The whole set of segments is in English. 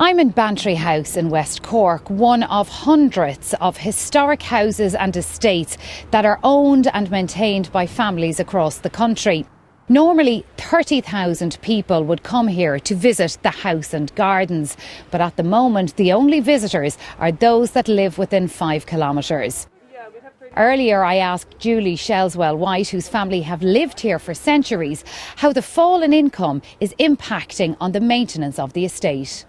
I'm in Bantry House in West Cork, one of hundreds of historic houses and estates that are owned and maintained by families across the country. Normally 30,000 people would come here to visit the House and Gardens, but at the moment the only visitors are those that live within 5 kilometres. Earlier I asked Julie Shelswell-White, whose family have lived here for centuries, how the fall in income is impacting on the maintenance of the estate.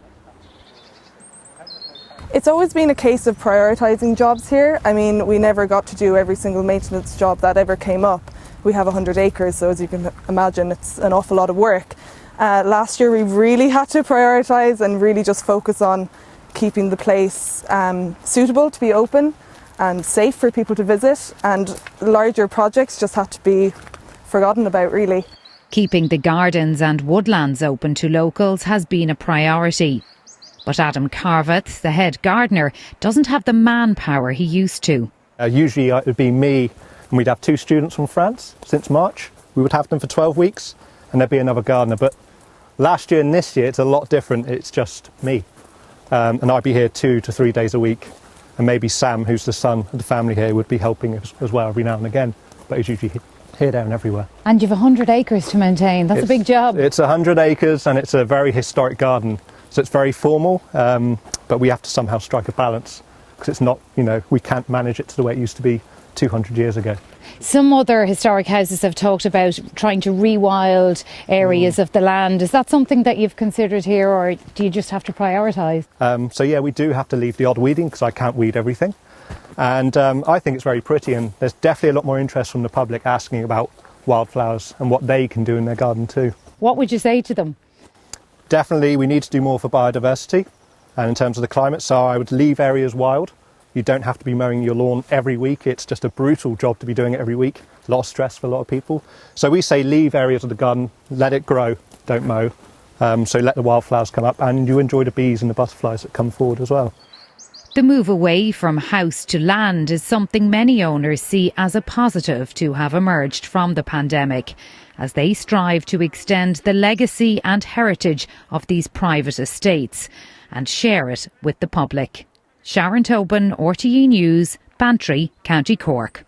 It's always been a case of prioritising jobs here. I mean, we never got to do every single maintenance job that ever came up. We have 100 acres, so as you can imagine, it's an awful lot of work. Last year we really had to prioritise and really just focus on keeping the place suitable to be open and safe for people to visit, and larger projects just had to be forgotten about, really. Keeping the gardens and woodlands open to locals has been a priority. But Adam Carveth, the head gardener, doesn't have the manpower he used to. Usually it would be me, and we'd have 2 students from France since March. We would have them for 12 weeks and there'd be another gardener. But last year and this year it's a lot different. It's just me. And I'd be here 2 to 3 days a week. And maybe Sam, who's the son of the family here, would be helping as well every now and again. But he's usually here, there and everywhere. And you've 100 acres to maintain. That's a big job. It's 100 acres and it's a very historic garden. So it's very formal, but we have to somehow strike a balance because it's not, we can't manage it to the way it used to be 200 years ago. Some other historic houses have talked about trying to rewild areas of the land. Is that something that you've considered here, or do you just have to prioritise? So yeah, we do have to leave the odd weeding because I can't weed everything. And I think it's very pretty, and there's definitely a lot more interest from the public asking about wildflowers and what they can do in their garden too. What would you say to them? Definitely we need to do more for biodiversity and in terms of the climate, so I would leave areas wild. You don't have to be mowing your lawn every week. It's just a brutal job to be doing it every week. A lot of stress for a lot of people. So we say leave areas of the garden, let it grow, don't mow. So let the wildflowers come up and you enjoy the bees and the butterflies that come forward as well. The move away from house to land is something many owners see as a positive to have emerged from the pandemic, as they strive to extend the legacy and heritage of these private estates and share it with the public. Sharon Tobin, RTE News, Bantry, County Cork.